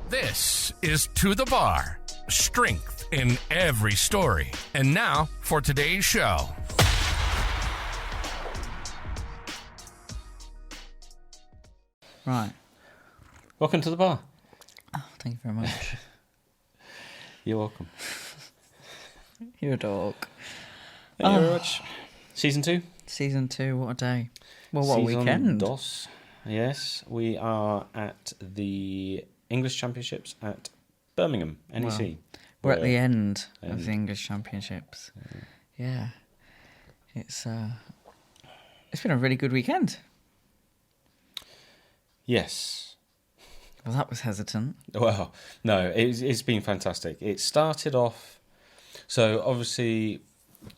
This is To the Bar. Strength in every story. And now for today's show. Right. Welcome to the bar. Oh, thank you very much. You're welcome. You're a dog. Thank you very much. Season 2. Season 2, what a day. Well, what a Season weekend. Dos. Yes, we are at the English Championships at Birmingham, NEC. Well, we're at the end of the English Championships. Yeah. It's been a really good weekend. Yes. Well, that was hesitant. Well, no, it's been fantastic. It started off... So, obviously,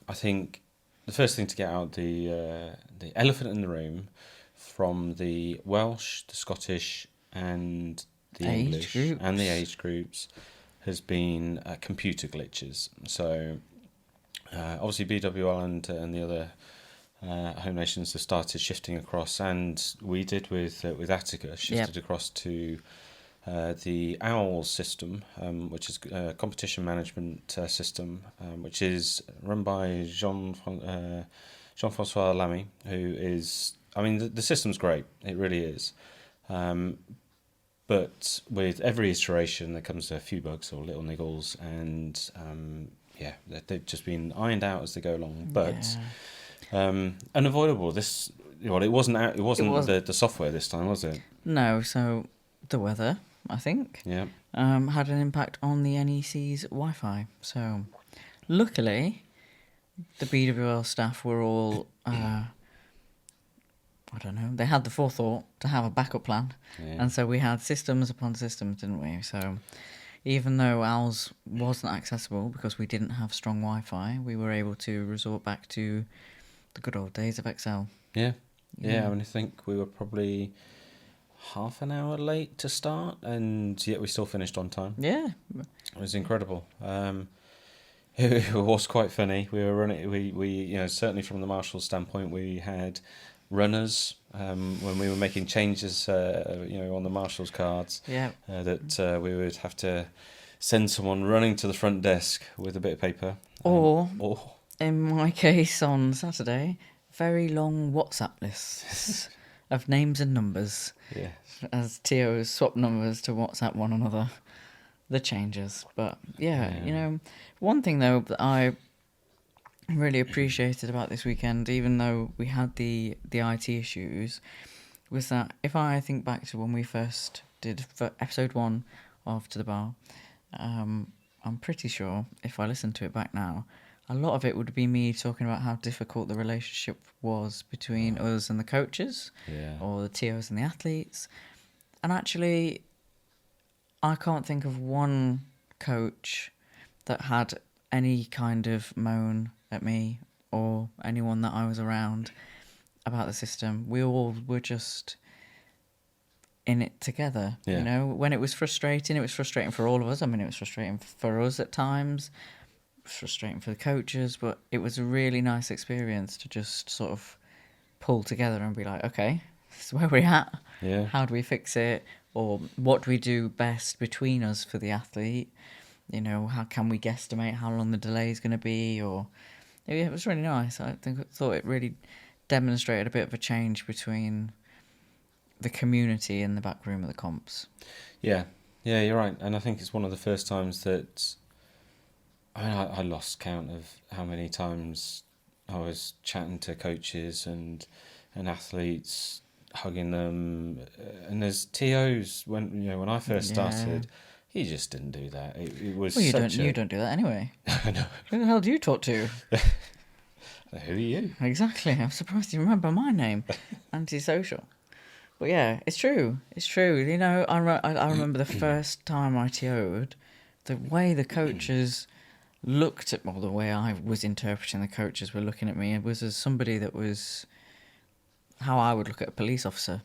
I think the first thing to get out, the elephant in the room from the Welsh, the Scottish, and the English, and the age groups, has been computer glitches. So, obviously, BWL and the other home nations have started shifting across, and we did with Attica, shifted across to the OWL system, which is a competition management system, which is run by Jean-Francois Lamy, who is, I mean, the system's great, it really is. But with every iteration, there comes a few bugs or little niggles, and they've just been ironed out as they go along. But unavoidable. It wasn't the software this time, was it? No. So the weather, I think, had an impact on the NEC's Wi-Fi. So luckily, the BWL staff were all. I don't know, they had the forethought to have a backup plan. Yeah. And so we had systems upon systems, didn't we? So even though ours wasn't accessible because we didn't have strong Wi-Fi, we were able to resort back to the good old days of Excel. Yeah. I mean, I think we were probably half an hour late to start, and yet we still finished on time. Yeah. It was incredible. It was quite funny. We were running, we certainly from the marshal's standpoint, we had runners when we were making changes on the marshal's cards that we would have to send someone running to the front desk with a bit of paper, or in my case on Saturday, very long WhatsApp lists of names and numbers as TOs swap numbers to WhatsApp one another, the changes. But one thing though that I really appreciated about this weekend, even though we had the IT issues, was that if I think back to when we first did episode 1 of To The Bar, I'm pretty sure if I listen to it back now, a lot of it would be me talking about how difficult the relationship was between us and the coaches, or the TOs and the athletes. And actually, I can't think of one coach that had any kind of moan at me or anyone that I was around about the system. We all were just in it together. When it was frustrating for all of us. I mean, it was frustrating for us at times, frustrating for the coaches, but it was a really nice experience to just sort of pull together and be like, okay, this is where we're at. How do we fix it? Or what do we do best between us for the athlete? How can we guesstimate how long the delay is going to be? Or it was really nice. I thought it really demonstrated a bit of a change between the community and the back room of the comps. Yeah, you're right. And I think it's one of the first times that I lost count of how many times I was chatting to coaches and athletes, hugging them. And there's TOs when I first started. He just didn't do that. It was. Well, you don't do that anyway. I know. Who the hell do you talk to? Who are you? Exactly. I'm surprised you remember my name. Antisocial. But yeah, it's true. It's true. I remember the first time I TO'd, the way the coaches looked at, the way I was interpreting the coaches were looking at me, it was as somebody that was how I would look at a police officer.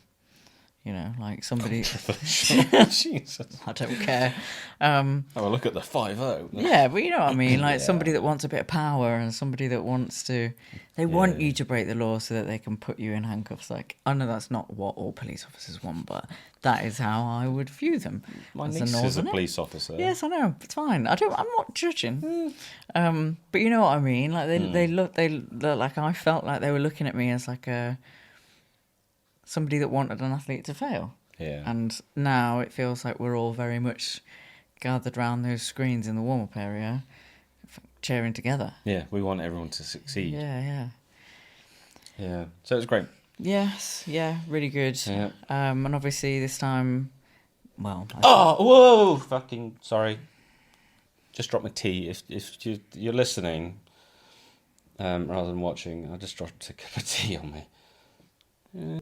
You know, like somebody. Jesus. I don't care. Have a look at the 5-0. Yeah, but you know what I mean. Like Yeah. somebody that wants a bit of power and somebody that wants to. They want you to break the law so that they can put you in handcuffs. Like, I know that's not what all police officers want, but that is how I would view them. My as niece a is a northerner. police officer. Yes, I know. It's fine. I'm not judging. But you know what I mean. Like they look like I felt like they were looking at me as like somebody that wanted an athlete to fail. Yeah. And now it feels like we're all very much gathered around those screens in the warm-up area, cheering together. Yeah, we want everyone to succeed. Yeah. So it was great. Yes, yeah, really good. Yeah. And obviously this time, well... Whoa! Fucking sorry. Just dropped my tea. If you're listening, rather than watching, I just dropped a cup of tea on me. Yeah.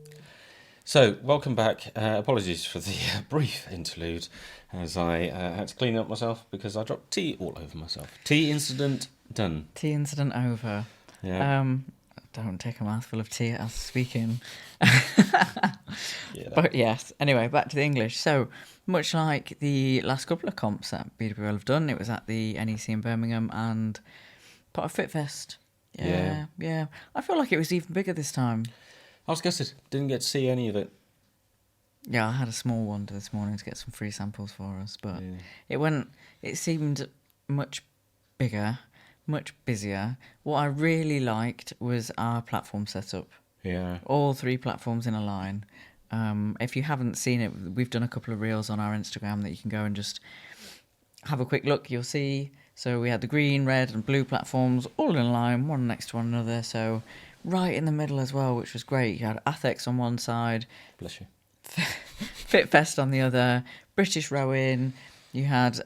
So, welcome back. Apologies for the brief interlude, as I had to clean up myself because I dropped tea all over myself. Tea incident done. Tea incident over. Yeah. Don't take a mouthful of tea as speaking. Yeah. But yes, anyway, back to the English. So, much like the last couple of comps that BWL have done, it was at the NEC in Birmingham and part of FitFest. Yeah. I feel like it was even bigger this time. I was gutted. Didn't get to see any of it. Yeah, I had a small wander this morning to get some free samples for us, but it seemed much bigger, much busier. What I really liked was our platform setup. Yeah. All 3 platforms in a line. If you haven't seen it, we've done a couple of reels on our Instagram that you can go and just have a quick look. You'll see. So we had the green, red and blue platforms all in a line, one next to one another. So right in the middle as well, which was great. You had Athex on one side. Bless you. FitFest on the other, British rowing. You had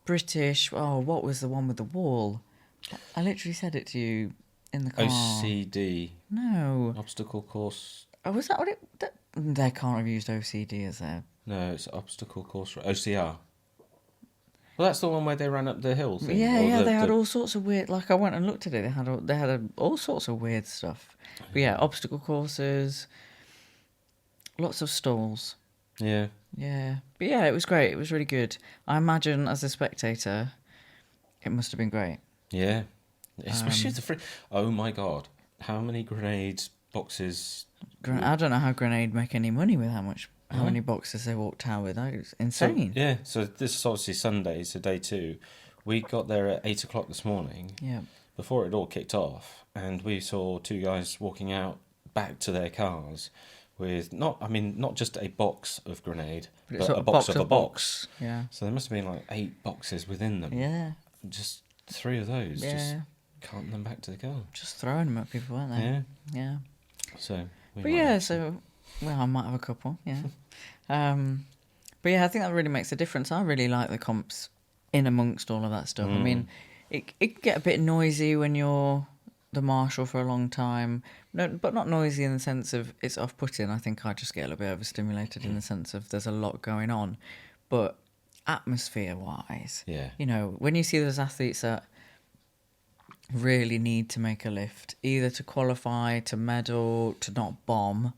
British. Oh, what was the one with the wall? I literally said it to you in the car. OCD. No. Obstacle course. Oh, was that what it? They can't have used OCD as their. No, it's obstacle course. OCR. Well, that's the one where they ran up the hill thing. Yeah. They had all sorts of weird. Like I went and looked at it. They had all sorts of weird stuff. But yeah, obstacle courses. Lots of stalls. Yeah. Yeah. But yeah, it was great. It was really good. I imagine as a spectator, it must have been great. Yeah. Especially the free... Oh my God. How many grenade boxes... I don't know how Grenade make any money with how many boxes they walked out with. That was insane. So this is obviously Sunday, so day 2. We got there at 8 o'clock this morning. Yeah. Before it all kicked off. And we saw 2 guys walking out back to their cars with not just a box of grenade, but a box of a box. Yeah. So there must have been like 8 boxes within them. Yeah. Just 3 of those. Yeah. Just carting them back to the car. Just throwing them at people, weren't they? Yeah. Yeah. So. I might have a couple. Yeah. But yeah, I think that really makes a difference. I really like the comps in amongst all of that stuff. I mean, it can get a bit noisy when you're the marshal for a long time. No, but not noisy in the sense of it's off-putting. I think I just get a little bit overstimulated in the sense of there's a lot going on. But atmosphere-wise, you know, when you see those athletes that really need to make a lift, either to qualify, to medal, to not bomb,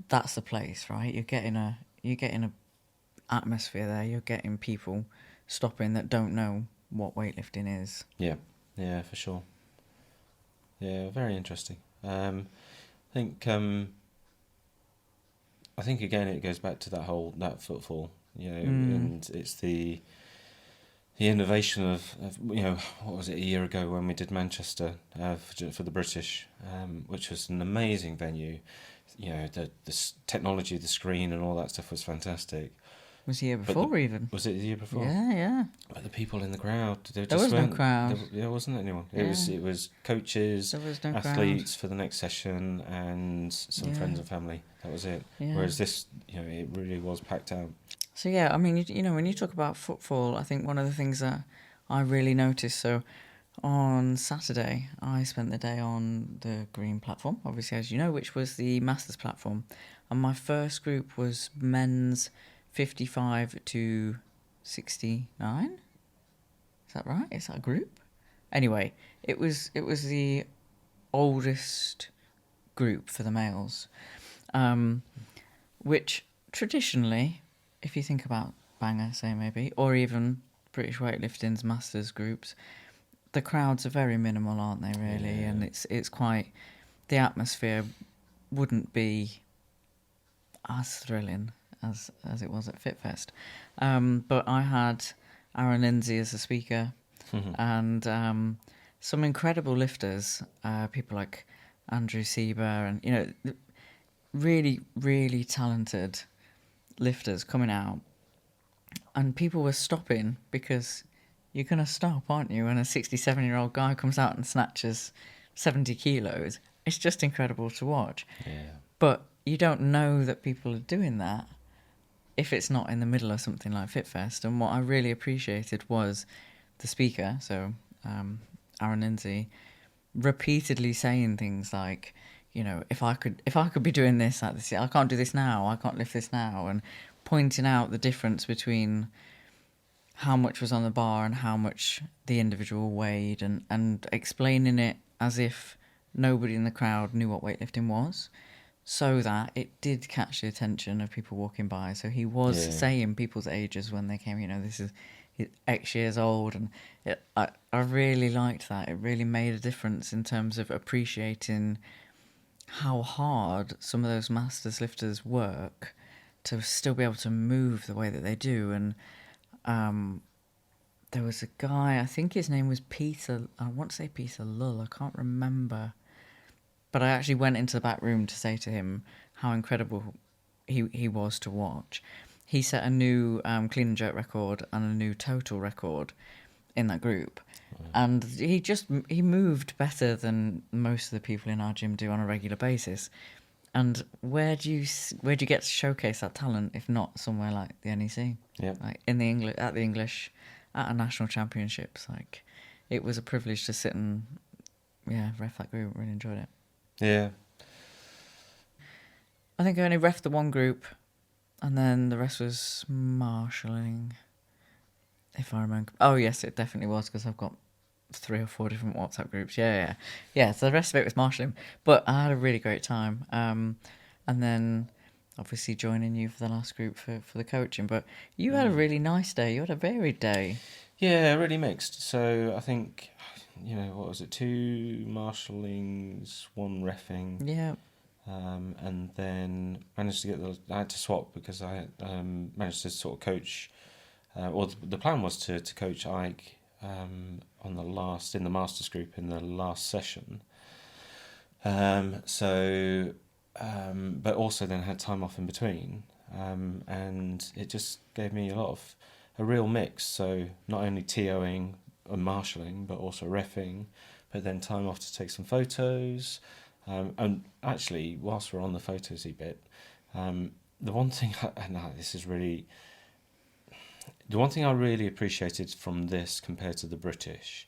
that's the place, right? You're getting a atmosphere there. You're getting people stopping that don't know what weightlifting is. Yeah, for sure. Yeah, very interesting. I think again it goes back to that footfall, you know, and it's the innovation of you know, what was it, a year ago when we did Manchester for the British, which was an amazing venue. You know, the technology, the screen, and all that stuff was fantastic. Was the year before even? Was it the year before? Yeah. But the people in the crowd, there was no crowd. There wasn't anyone. Yeah. It was coaches, athletes for the next session, and some friends and family. That was it. Yeah. Whereas this, you know, it really was packed out. So yeah, I mean, you know, when you talk about footfall, I think one of the things that I really noticed. So on Saturday, I spent the day on the green platform, obviously, as you know, which was the Masters platform, and my first group was men's 55 to 69. Is that right? Is that a group? Anyway, it was the oldest group for the males. which traditionally, if you think about Banger, say maybe, or even British weightlifting's masters groups, the crowds are very minimal, aren't they? Really, and it's quite, the atmosphere wouldn't be as thrilling as it was at FitFest. But I had Aaron Lindsay as a speaker, and some incredible lifters, people like Andrew Sieber, and really, really talented lifters coming out, and people were stopping because you're going to stop, aren't you, when a 67-year-old guy comes out and snatches 70 kilos. It's just incredible to watch. Yeah. But you don't know that people are doing that if it's not in the middle of something like FitFest. And what I really appreciated was the speaker, so Aaron Lindsay, repeatedly saying things like, if I could be doing this at this, I can't do this now, I can't lift this now, and pointing out the difference between how much was on the bar and how much the individual weighed, and explaining it as if nobody in the crowd knew what weightlifting was, so that it did catch the attention of people walking by. So he was saying people's ages when they came, this is X years old, and I really liked that. It really made a difference in terms of appreciating how hard some of those masters lifters work to still be able to move the way that they do. And there was a guy, I think his name was Peter, I want to say Peter Lull, I can't remember, but I actually went into the back room to say to him how incredible he was to watch. He set a new clean and jerk record and a new total record in that group. And he moved better than most of the people in our gym do on a regular basis. And where do you get to showcase that talent if not somewhere like the NEC? Yeah. Like at the English, at a national championships. Like, it was a privilege to sit and ref that group. Really enjoyed it. Yeah. I think I only refed the one group, and then the rest was marshalling, if I remember. Oh yes, it definitely was, because I've got 3 or 4 different WhatsApp groups. Yeah. So the rest of it was marshalling, but I had a really great time. And then obviously joining you for the last group for the coaching. But you had a really nice day. You had a varied day. Yeah, really mixed. So I think, what was it? 2 marshallings, 1 reffing. Yeah. And then managed to I had to swap because I managed to sort of coach. The plan was to coach Ike in the masters group in the last session. But also then had time off in between, and it just gave me a real mix. So not only TOing and marshalling, but also reffing, but then time off to take some photos. And actually, whilst we're on the photosy bit, the one thing I really appreciated from this compared to the British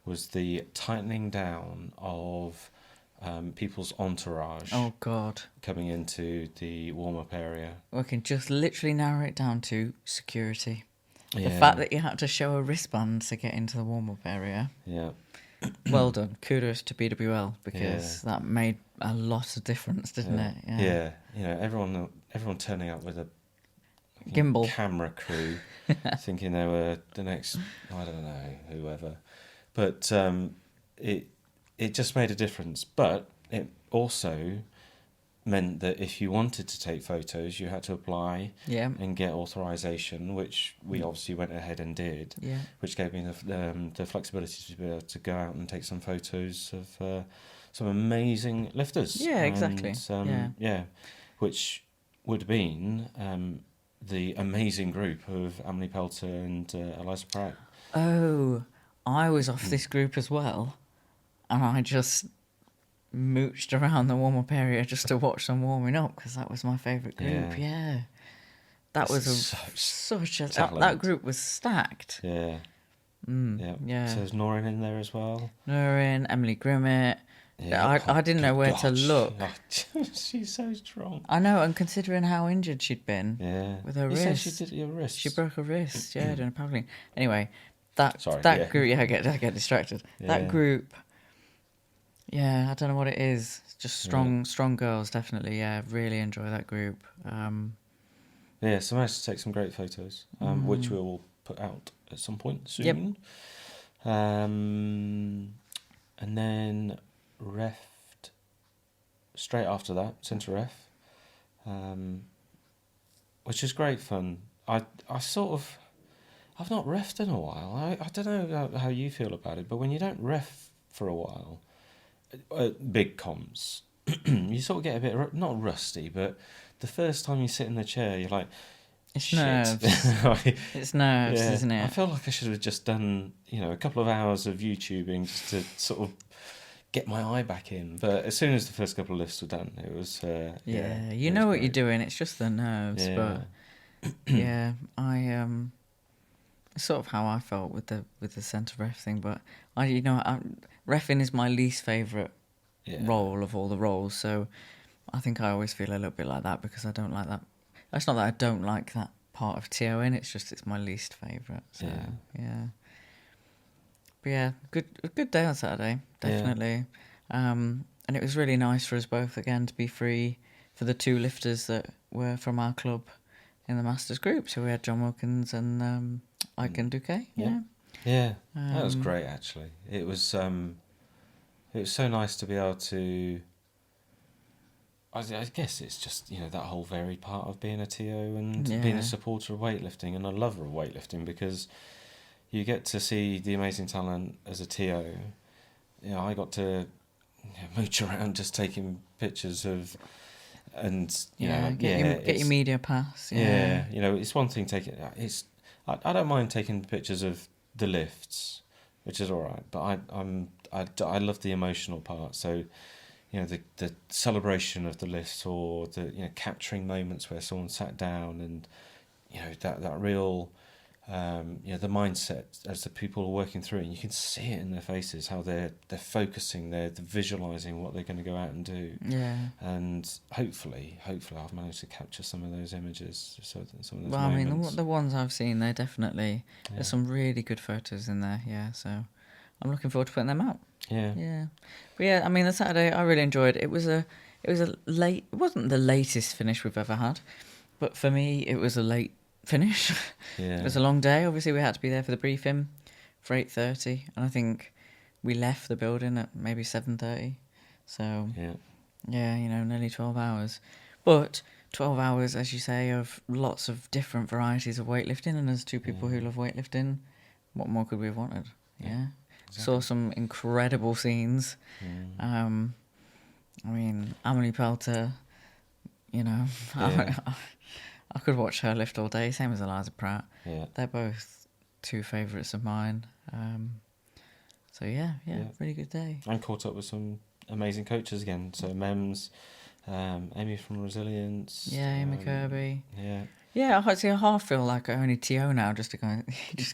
was the tightening down of people's entourage. Oh God! Coming into the warm-up area. We can just literally narrow it down to security. Yeah. The fact that you had to show a wristband to get into the warm-up area. Yeah. Well done. Kudos to BWL, because that made a lot of difference, didn't it? Yeah. Everyone turning up with a gimbal camera crew, thinking they were the next, I don't know, whoever. But it just made a difference. But it also meant that if you wanted to take photos, you had to apply and get authorization, which we obviously went ahead and did, which gave me the flexibility to be able to go out and take some photos of some amazing lifters. Yeah, exactly. Which would have been the amazing group of Emily Pelter and Eliza Pratt. Oh, I was off this group as well, and I just mooched around the warm-up area just to watch them warming up, because that was my favourite group. Yeah. That was such a... That group was stacked. Yeah. Yeah. So there's Norrin in there as well. Norrin, Emily Grimmett. Yeah, I didn't know where to look. She's so strong. I know, and considering how injured she'd been with her wrist. She did your wrist. She broke her wrist, doing powerlifting. Anyway, that group... I get distracted. Yeah. That group... Yeah, I don't know what it is. It's just strong girls, definitely. Yeah, really enjoy that group. Yeah, so I managed to take some great photos, which we'll put out at some point soon. Yep. And then refed straight after that, centre ref, which is great fun. I've not refed in a while. I don't know how you feel about it, but when you don't ref for a while, big comms, you sort of get a bit, not rusty, but the first time you sit in the chair, you're like, It's shit. nerves. It's nerves, isn't it? I feel like I should have just done, a couple of hours of YouTubing just to sort of get my eye back in. But as soon as the first couple of lifts were done, it was you know what you're doing. It's just the nerves, but yeah, it's sort of how I felt with the centre ref thing. But reffing is my least favourite role of all the roles, so I think I always feel a little bit like that because I don't like that. It's not that I don't like that part of TOing, it's my least favourite. So yeah. But yeah, good day on Saturday, definitely. Yeah. And it was really nice for us both again to be free for the two lifters that were from our club in the Masters group. So we had John Wilkins and Ike and Duque. Yeah. That was great actually. It was so nice to be able to. I guess it's just that whole varied part of being a TO and being a supporter of weightlifting and a lover of weightlifting, because you get to see the amazing talent as a TO. I got to mooch around just taking pictures of, and get your media pass. Yeah, it's one thing taking. I don't mind taking pictures of the lifts, which is all right, but I love the emotional part. So. The celebration of the lifts, or the capturing moments where someone sat down, and that real the mindset as the people are working through, and you can see it in their faces how they're focusing, they're visualizing what they're going to go out and do. And hopefully I've managed to capture some of those images, some of those moments. I mean the ones I've seen, they're definitely there's some really good photos in there. So I'm looking forward to putting them out. But I mean the Saturday I really enjoyed. It was a late. It wasn't the latest finish we've ever had, but for me it was a late finish. It was a long day. Obviously we had to be there for the briefing for 8:30, and I think we left the building at maybe 7:30. So nearly 12 hours. But 12 hours, as you say, of lots of different varieties of weightlifting, and as two people who love weightlifting, what more could we have wanted? Exactly. Saw some incredible scenes. I mean, Amelie Pelter, I could watch her lift all day, same as Eliza Pratt. They're both two favourites of mine. So really good day. And caught up with some amazing coaches again. So Mems, Amy from Resilience. Amy Kirby. Yeah, I half feel like I only TO now just to go and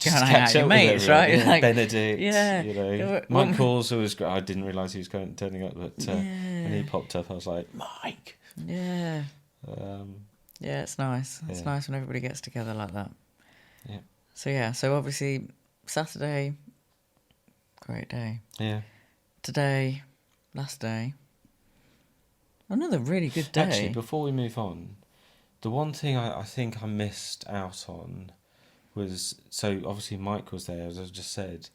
hang out with your mates, right? Like, Benedict, Mike Calls, who was great. I didn't realise he was turning up, but when he popped up, I was like, Mike. It's nice. It's nice when everybody gets together like that. Yeah. So obviously Saturday, great day. Yeah. Today, last day, another really good day. Actually, before we move on, the one thing I think I missed out on was, so obviously Mike was there, as I just said,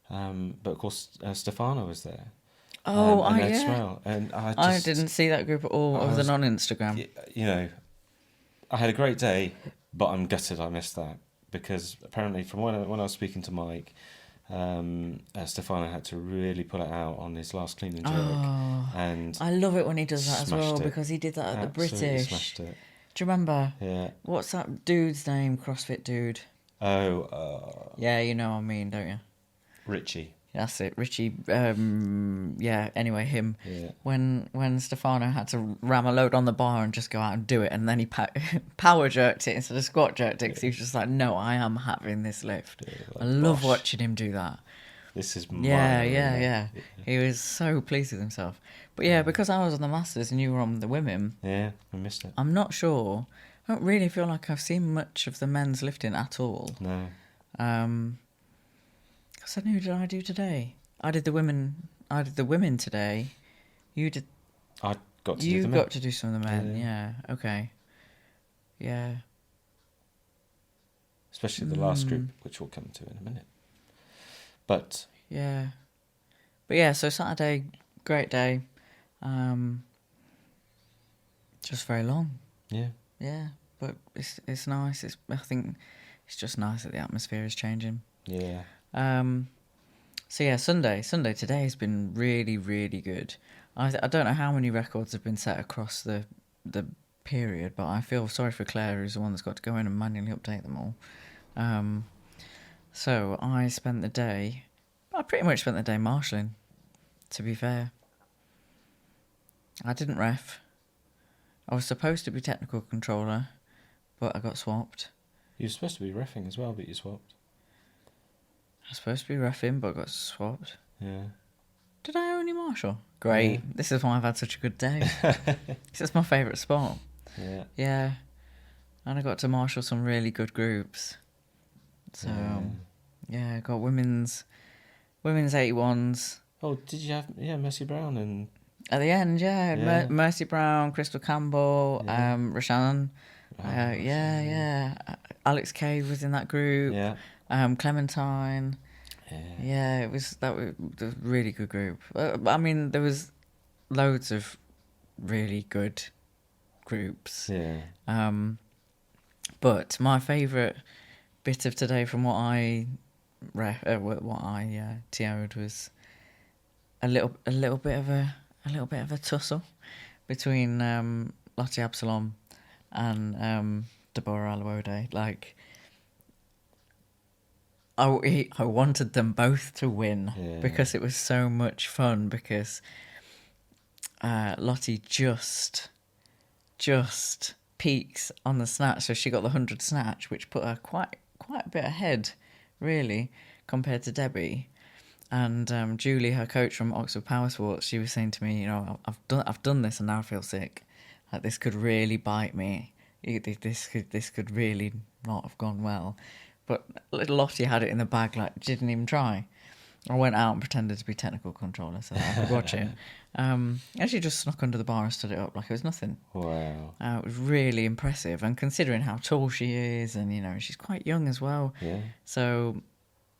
but of course Stefano was there. And I didn't see that group at all other than on Instagram. I had a great day, but I'm gutted I missed that, because apparently from when I was speaking to Mike, Stefano had to really pull it out on his last clean and jerk. And I love it when he does that as well, because he did that at the British. Smashed it. Do you remember? Yeah. What's that dude's name? CrossFit dude. Yeah, you know what I mean, don't you? Richie. That's it, Richie. Anyway, him. Yeah. When Stefano had to ram a load on the bar and just go out and do it, and then he power jerked it instead of squat jerked it, because he was just like, no, I am having this lift. I love watching him do that. This is mine. Yeah. He was so pleased with himself. But because I was on the Masters and you were on the women. Yeah, I missed it. I'm not sure. I don't really feel like I've seen much of the men's lifting at all. No. Because who did I do today? I did the women today. You did. I got to do You the got to do some of the men. Yeah. Yeah. Okay. Yeah. especially the last group, which we'll come to in a minute. But yeah. But yeah, so Saturday, great day. Just very long. yeah, Yeah, but it's nice. I think it's just nice that the atmosphere is changing. yeah, So yeah, Sunday today has been really, really good. I don't know how many records have been set across the period, but I feel sorry for Claire, who's the one that's got to go in and manually update them all. So I pretty much spent the day marshalling, to be fair. I didn't ref. I was supposed to be technical controller, but I got swapped. you were supposed to be reffing as well, but you swapped. I was supposed to be reffing, but I got swapped. Yeah. Did I only marshal? Great. Yeah. This is why I've had such a good day. It's my favourite sport. Yeah. Yeah. And I got to marshal some really good groups. So, yeah, I got women's 81s. Oh, did you have Mercy Brown and At the end, Yeah. Mercy Brown, Crystal Campbell, Yeah. Rashan. Oh, Yeah. Alex Cave was in that group. yeah, Clementine. yeah, Yeah, it was a really good group. I mean, there was loads of really good groups. yeah, But my favourite bit of today, from what I TO'd, was a little bit of a tussle between Lottie Absalom and Deborah Alawode. Like, I wanted them both to win because it was so much fun. Because Lottie just peaks on the snatch, so she got the 100 snatch, which put her quite a bit ahead, really, compared to Debbie. And Julie, her coach from Oxford Power Sports, she was saying to me, I've done this and now I feel sick. Like, this could really bite me. This could really not have gone well. But little Lottie had it in the bag, like, didn't even try. I went out and pretended to be technical controller so that I could watch it. And she just snuck under the bar and stood it up like it was nothing. wow, It was really impressive, and considering how tall she is, and she's quite young as well. yeah, So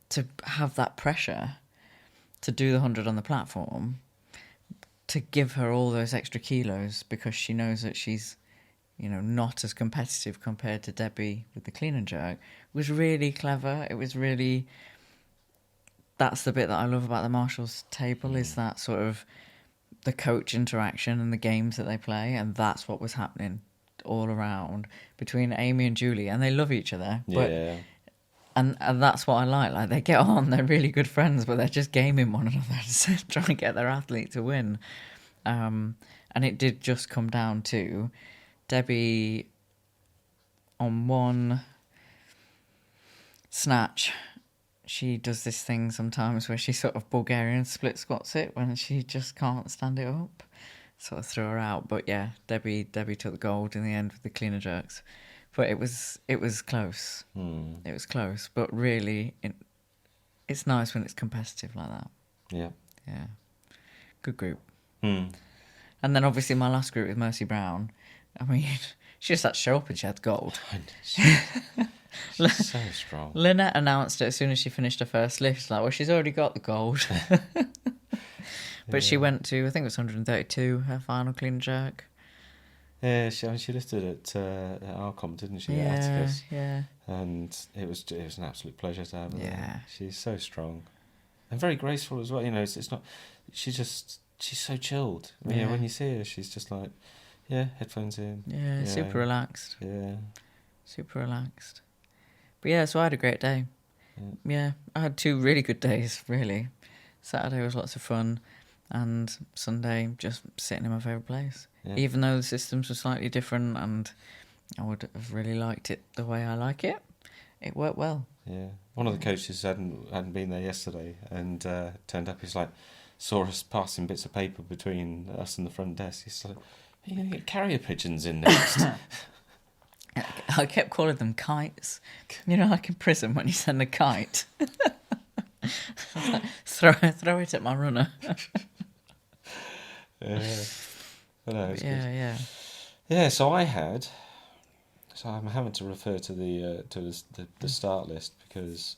to have that pressure to do the 100 on the platform, to give her all those extra kilos because she knows that she's, not as competitive compared to Debbie with the clean and jerk, was really clever. It was really... That's the bit that I love about the Marshall's table, is that sort of the coach interaction and the games that they play, and that's what was happening all around between Amy and Julie, and they love each other. yeah. And that's what I like. Like, they get on, they're really good friends, but they're just gaming one another to try and get their athlete to win. And it did just come down to Debbie on one snatch. She does this thing sometimes where she sort of Bulgarian split squats it when she just can't stand it up. Sort of threw her out. But yeah, Debbie took the gold in the end with the cleaner jerks. But it was close. It was close. But really, it's nice when it's competitive like that. Yeah. Yeah. Good group. And then obviously my last group with Mercy Brown. I mean, she just had to show up and she had gold. She's so strong. Lynette announced it as soon as she finished her first lift. Like, well, she's already got the gold. But she went to, I think it was 132, her final clean jerk. Yeah, she lifted at our comp, didn't she? Yeah, at Atticus? yeah. And it was an absolute pleasure to have her. Yeah. There. She's so strong and very graceful as well. It's not. She's so chilled. I mean, when you see her, she's just like, headphones in. Yeah, super relaxed. Yeah. Super relaxed. But yeah, so I had a great day. Yeah, I had 2 really good days, really. Saturday was lots of fun, and Sunday just sitting in my favourite place. Yeah. Even though the systems were slightly different and I would have really liked it the way I like it, it worked well. Yeah. One of the coaches hadn't been there yesterday and turned up. He's like, saw us passing bits of paper between us and the front desk. He's like, are you going to get carrier pigeons in next? I kept calling them kites. Like in prison when you send a kite. Throw it at my runner. But no, it's good. Yeah. Yeah, so I'm having to refer to the start list because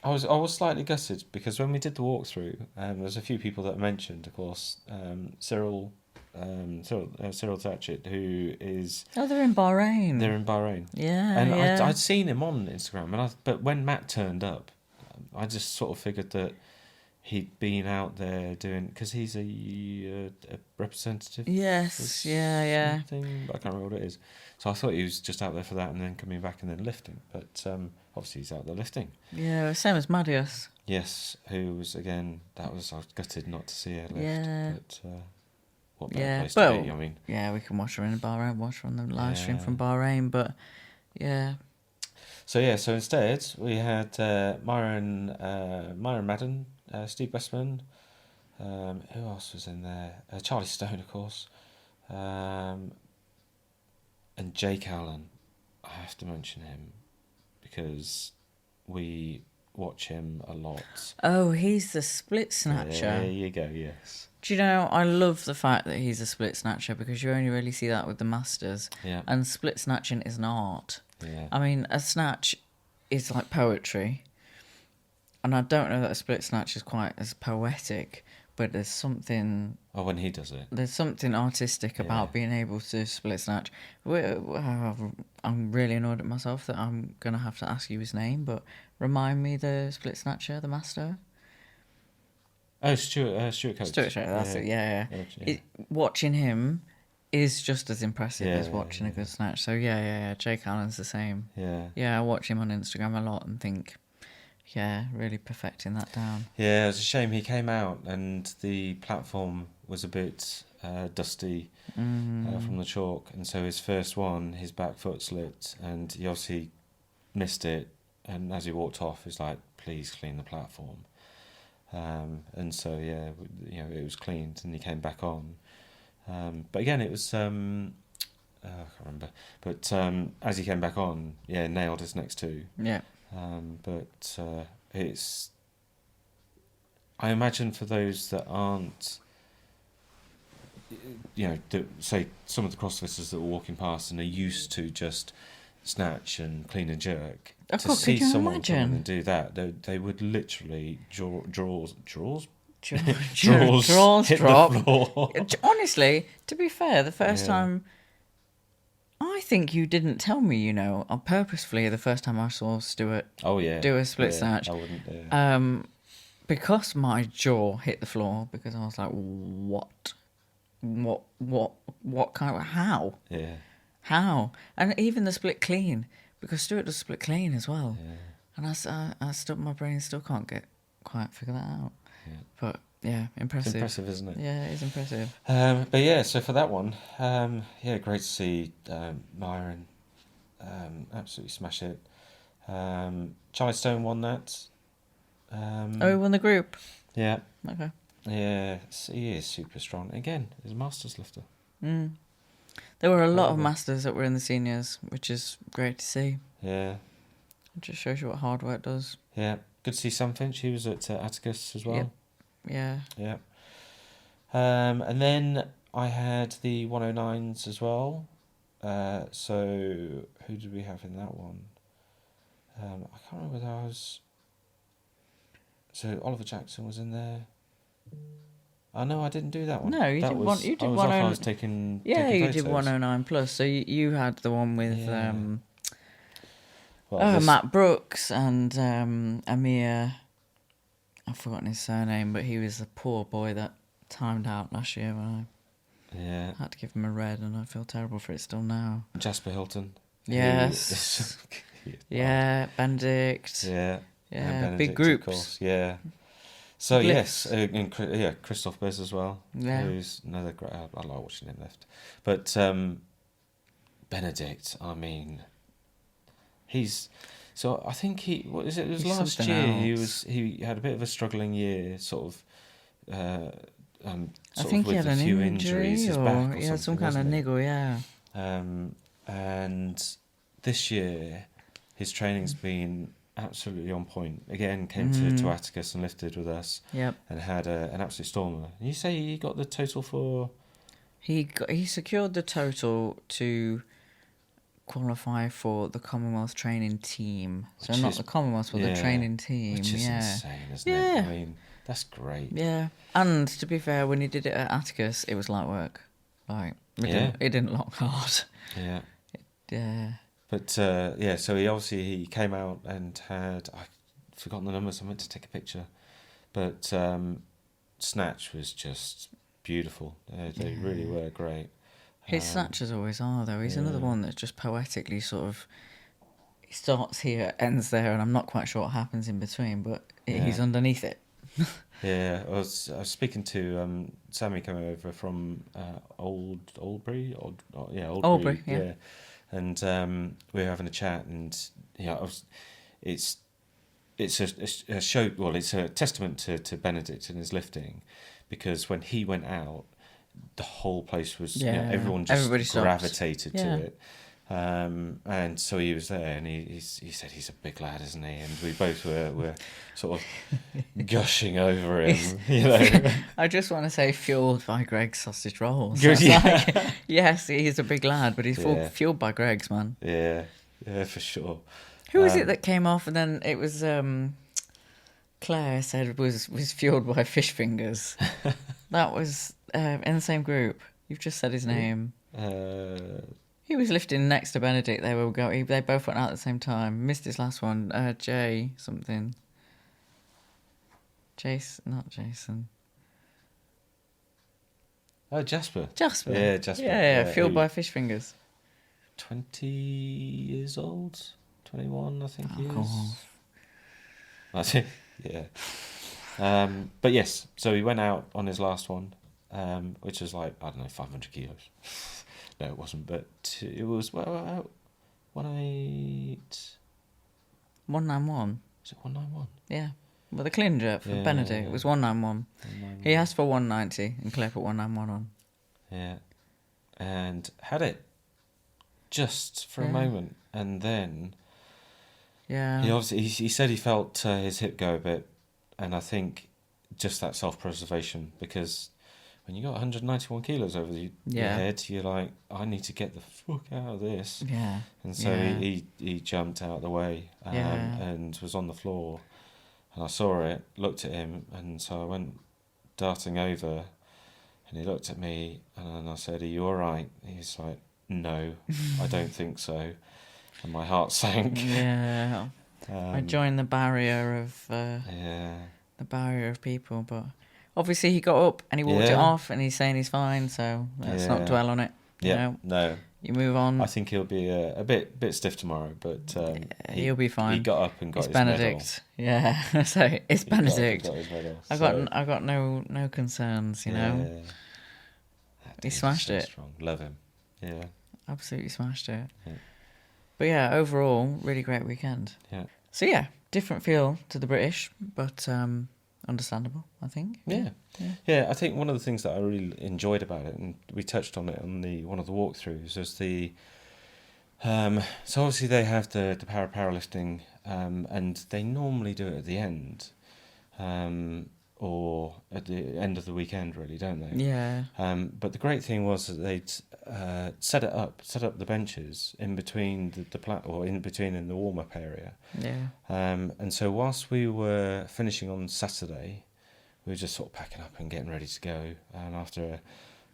I was slightly gutted because when we did the walkthrough, there's a few people that mentioned, of course, Cyril Tatchett, who is They're in Bahrain. Yeah, and yeah. I'd seen him on Instagram, but when Matt turned up, I just sort of figured that he'd been out there doing, because he's a representative. Yes, yeah. Something, but I can't remember what it is. So I thought he was just out there for that and then coming back and then lifting. But obviously he's out there lifting. Yeah, same as Marius. Yes, who was, again, I was gutted not to see her lift. Yeah. But what better place to be, I mean. Yeah, we can watch her in Bahrain, watch her on the live stream from Bahrain, but yeah. So instead we had Myron Madden, Steve Westman, who else was in there? Charlie Stone, of course, and Jake Allen. I have to mention him because we watch him a lot. Oh, he's the split snatcher. There you go, yes. Do you know, I love the fact that he's a split snatcher because you only really see that with the masters. Yeah. And split snatching is an art. Yeah. I mean, a snatch is like poetry. And I don't know that a split snatch is quite as poetic, but there's something... Oh, when he does it. There's something artistic about being able to split snatch. I'm really annoyed at myself that I'm going to have to ask you his name, but remind me the split snatcher, the master. Oh, Stuart Coates. Stuart Coates, that's it, yeah. Watching him is just as impressive as watching a good snatch. So, yeah. Jake Allen's the same. Yeah. Yeah, I watch him on Instagram a lot and think... Yeah, really perfecting that down. Yeah, it was a shame he came out and the platform was a bit dusty from the chalk, and so his first one, his back foot slipped, and he obviously missed it. And as he walked off, he's like, "Please clean the platform." And so it was cleaned, and he came back on. But again, it was I can't remember. But as he came back on, nailed his next two. Yeah. But it's, I imagine for those that aren't, say some of the CrossFitters that were walking past and are used to just snatch and clean and jerk, to see someone come in and do that, they would literally draws drop. the floor. Honestly, to be fair, the first time... I think you didn't tell me, purposefully the first time I saw Stuart do a split snatch. I wouldn't, because my jaw hit the floor, because I was like, what kind of, how? Yeah. How? And even the split clean, because Stuart does split clean as well. Yeah. And I still, my brain still can't quite figure that out. Yeah. But... Yeah, impressive. It's impressive, isn't it? Yeah, it is impressive. So for that one, great to see Myron absolutely smash it. Charlie Stone won that. He won the group? Yeah. Okay. Yeah, he is super strong. Again, he's a masters lifter. There were a lot of masters that were in the seniors, which is great to see. Yeah. It just shows you what hard work does. Yeah. Good to see Sam Finch. He was at Atticus as well. Yep. Yeah. Yeah. And then I had the 109s as well. So who did we have in that one? I can't remember whether I was... So Oliver Jackson was in there. Oh no, I didn't do that one. No, you did one. You did 109. I was taking. Yeah, taking you photos. did 109 plus. So you had the one with Well, Matt Brooks and Amir. I've forgotten his surname, but he was the poor boy that timed out last year when I had to give him a red, and I feel terrible for it still now. Jasper Hilton. Yes. Yeah, Benedict. Yeah. Yeah, big groups. Of course. Yeah. So Blips. yes, Christoph Bez as well. Yeah. Who's another great. I like watching him lift, but Benedict. I mean, he's. So I think he. What is it? It was He's last something year. else. He had a bit of a struggling year, sort of. I think he had an injury, his or back he had some kind of niggle. Yeah. And this year, his training's been absolutely on point. Again, came to Atticus and lifted with us. Yep. And had an absolute stormer. And you say he got the total for? He secured the total to qualify for the Commonwealth training team. So not the Commonwealth, but the training team. Which is insane, isn't it? I mean, that's great. Yeah. And to be fair, when he did it at Atticus, it was light work. Like, it didn't lock hard. Yeah. Yeah. But so he came out and had, I've forgotten the numbers, I meant to take a picture, but snatch was just beautiful. They really were great. His snatches always are, though. He's another one that's just poetically sort of, he starts here, ends there, and I'm not quite sure what happens in between, but he's underneath it. I was speaking to Sammy coming over from Oldbury, yeah. And we were having a chat, and it's a show. Well, it's a testament to Benedict and his lifting, because when he went out, the whole place was everybody gravitated to it. And so he was there, and he said he's a big lad, isn't he? And we both were sort of gushing over him, you know. I just want to say, fueled by Greg's sausage rolls. Good, Yes, he's a big lad, but he's fueled by Greg's, man. Yeah, for sure. Who was it that came off, and then it was Claire said was fueled by fish fingers. That was in the same group. You've just said his name. He was lifting next to Benedict. They both went out at the same time. Missed his last one. Jay something. Not Jason. Oh, Jasper. Yeah, Jasper. Yeah, fueled by fish fingers. 20 years old? 21, I think he is. Cool. That's it. Yeah. But yes, so he went out on his last one, which was like, I don't know, 500 kilos. No, it wasn't, but it was, 191. Is it 191? Yeah. Well, the clean jerk for Benedict was 191. He asked for 190, and Claire put 191 on. Yeah. And had it just for a moment, and then he said he felt his hip go a bit, and I think just that self-preservation, because when you got 191 kilos over your head, you're like, I need to get the fuck out of this. Yeah. And so he jumped out of the way and was on the floor, and I saw it, looked at him, and so I went darting over, and he looked at me, and I said, "Are you all right?" He's like, "No, I don't think so." And my heart sank. Yeah. I joined the barrier of people, but obviously he got up and he walked it off, and he's saying he's fine, so let's not dwell on it. You know? No. You move on. I think he'll be a bit stiff tomorrow, but he'll be fine. He got up and got it's his Benedict. medal. Yeah, so it's Benedict. Got his medal, I got no concerns, you know. He smashed it. Strong. Love him. Yeah. Absolutely smashed it. Yeah. But yeah, overall, really great weekend. Yeah. So yeah, different feel to the British, but understandable, I think. Yeah, I think one of the things that I really enjoyed about it, and we touched on it on one of the walkthroughs, was the so obviously they have the powerlifting, and they normally do it at the end, or at the end of the weekend, really, don't they? Yeah. But the great thing was that they'd set up the benches in between in the warm up area. Yeah. And so whilst we were finishing on Saturday, we were just sort of packing up and getting ready to go. After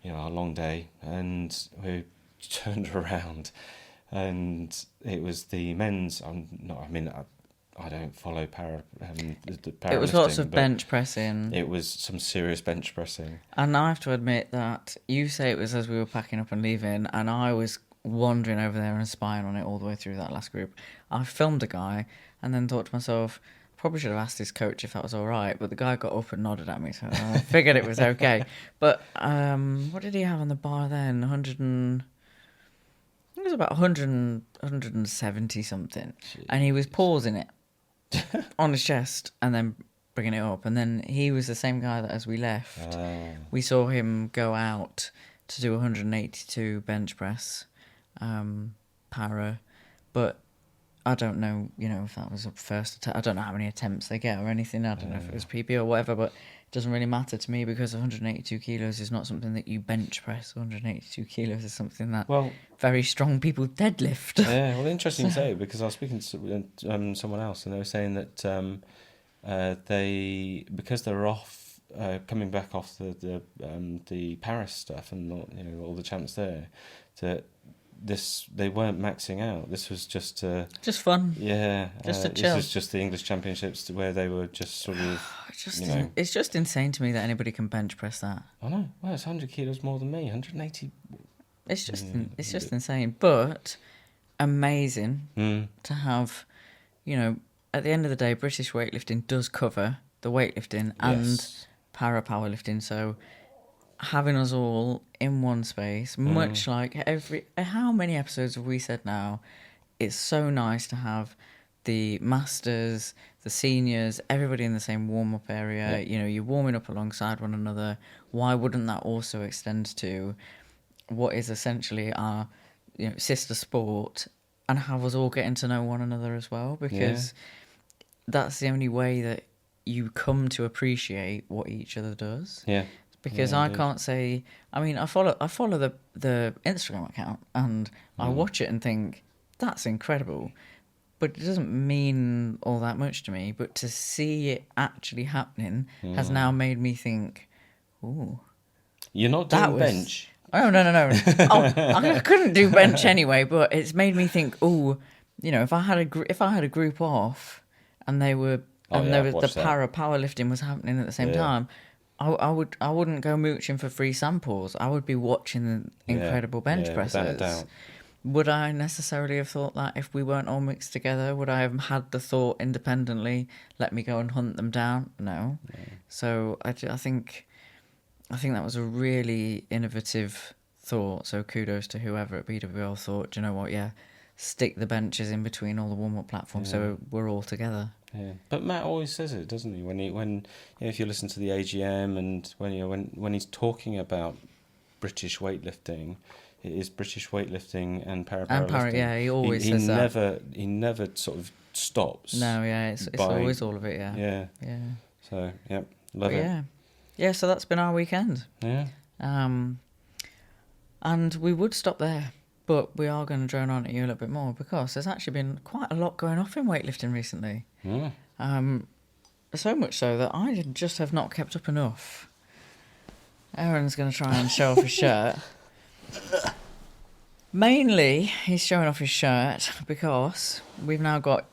a long day, and we turned around, and it was the men's. I don't follow the powerlifting. It was lots of bench pressing. It was some serious bench pressing. And I have to admit that you say it was as we were packing up and leaving, and I was wandering over there and spying on it all the way through that last group. I filmed a guy and then thought to myself, probably should have asked his coach if that was all right, but the guy got up and nodded at me, so I figured it was okay. But what did he have on the bar then? It was about 170 something. Jeez. And he was pausing it on his chest and then bringing it up. And then he was the same guy that as we left, we saw him go out to do 182 bench press, para. But I don't know, if that was a first attempt. I don't know how many attempts they get or anything. I don't know if it was PB or whatever, but it doesn't really matter to me because 182 kilos is not something that you bench press. 182 kilos is something that very strong people deadlift. Yeah, well, interesting to say, because I was speaking to someone else and they were saying that because they're off, coming back off the Paris stuff and all the champs there, that they weren't maxing out. This was just fun. Yeah, just to chill. This was just the English Championships where they were just sort of. It's just insane to me that anybody can bench press that. I know. Well, it's 100 kilos more than me. 180. It's just insane, but amazing to have. At the end of the day, British weightlifting does cover the weightlifting and para powerlifting. So having us all in one space, much like how many episodes have we said now? It's so nice to have the masters, the seniors, everybody in the same warm-up area. You're warming up alongside one another. Why wouldn't that also extend to what is essentially our sister sport, and have us all getting to know one another as well? Because that's the only way that you come to appreciate what each other does. Yeah. Because I can't say. I mean, I follow the Instagram account and I watch it and think that's incredible, but it doesn't mean all that much to me. But to see it actually happening has now made me think, ooh, you're not doing bench. Oh no! I couldn't do bench anyway, but it's made me think. Oh, if I had a group off, and they were the para powerlifting was happening at the same time, I wouldn't go mooching for free samples. I would be watching the incredible bench pressers. Without a doubt. Would I necessarily have thought that if we weren't all mixed together? Would I have had the thought independently? Let me go and hunt them down? No. So I think that was a really innovative thought. So kudos to whoever at BWL thought, do you know what? Yeah, stick the benches in between all the warm-up platforms so we're all together. Yeah, but Matt always says it, doesn't he? When if you listen to the AGM and when he's talking about British weightlifting, it is British weightlifting and powerlifting. He always says that. He never sort of stops. No, it's always all of it. Yeah. So love it. Yeah. So that's been our weekend. Yeah. And we would stop there, but we are going to drone on at you a little bit more because there's actually been quite a lot going off in weightlifting recently. So much so that I just have not kept up enough. Aaron's going to try and show off his shirt. Mainly, he's showing off his shirt because we've now got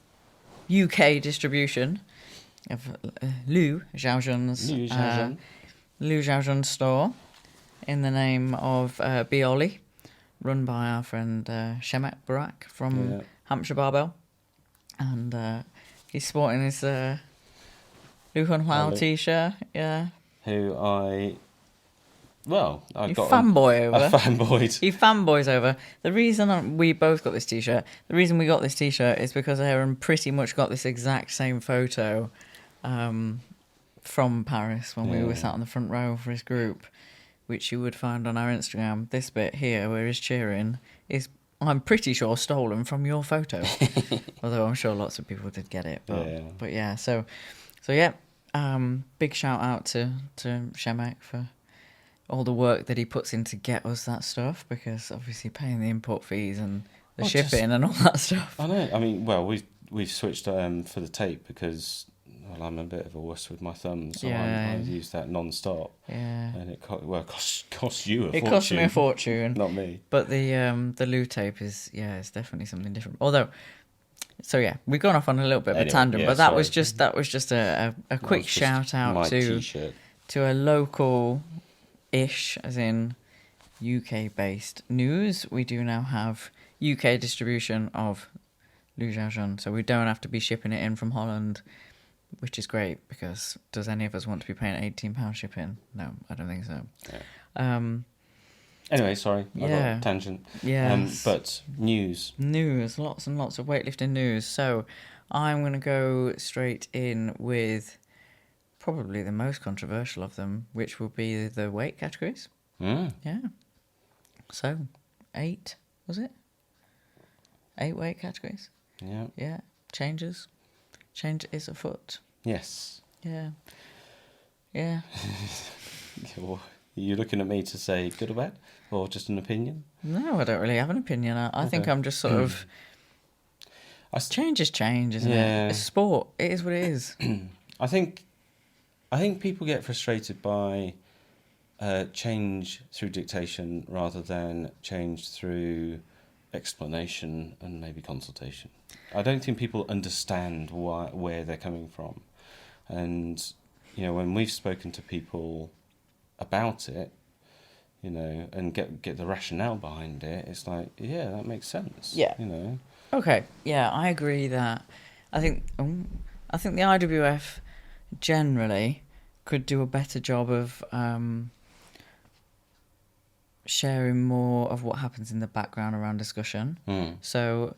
UK distribution of Liu Xiaojun's store in the name of Bioli, run by our friend Shemek Barak from Hampshire Barbell. And he's sporting his Lu Hunhuao t-shirt, I got fanboy over. A fanboyed. He fanboys over. The reason we both got this t-shirt, the reason we got this t-shirt is because Aaron pretty much got this exact same photo from Paris when we were sat on the front row for his group, which you would find on our Instagram. This bit here where he's cheering is, I'm pretty sure, stolen from your photo. Although I'm sure lots of people did get it. But yeah, so big shout out to Shemek for all the work that he puts in to get us that stuff, because obviously paying the import fees and the shipping and all that stuff. I know. I mean, we've switched for the tape because I'm a bit of a wuss with my thumbs, so I use that non-stop. Yeah. And it cost you a fortune. It cost me a fortune. Not me. But the Lu tape is it's definitely something different. Although, we've gone off on a little bit of a tangent, but that was just a quick shout out to a local-ish, as in UK-based news. We do now have UK distribution of Lu Xiaojun, so we don't have to be shipping it in from Holland, which is great, because does any of us want to be paying £18 shipping? No, I don't think so. Yeah. Anyway, sorry, I got a tangent. Yeah. But news, lots and lots of weightlifting news. So I'm going to go straight in with probably the most controversial of them, which will be the weight categories. Yeah. So 8, was it? 8 weight categories. Yeah. Yeah, change is afoot. Yes. Yeah. Yeah. Are you looking at me to say good or bad, or just an opinion? No, I don't really have an opinion. I think I'm just sort of... change is change, isn't it? It's sport. It is what it is. I think people get frustrated by change through dictation rather than change through explanation and maybe consultation. I don't think people understand where they're coming from. And, when we've spoken to people about it, and get the rationale behind it, it's like, yeah, that makes sense. Yeah. Okay. Yeah, I agree that I think the IWF generally could do a better job of sharing more of what happens in the background around discussion. So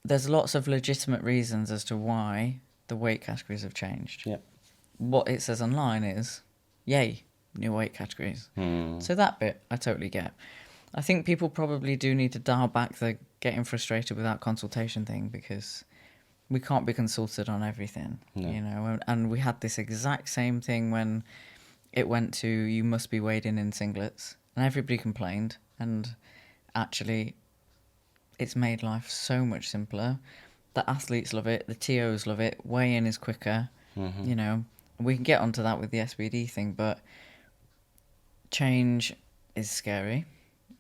there's lots of legitimate reasons as to why the weight categories have changed. Yeah. What it says online is, yay, new weight categories. So that bit I totally get. I think people probably do need to dial back the getting frustrated without consultation thing, because we can't be consulted on everything, and we had this exact same thing when it went to you must be weighed in singlets, and everybody complained, and actually it's made life so much simpler. The athletes love it, the TOs love it, weigh-in is quicker, we can get onto that with the SBD thing, but change is scary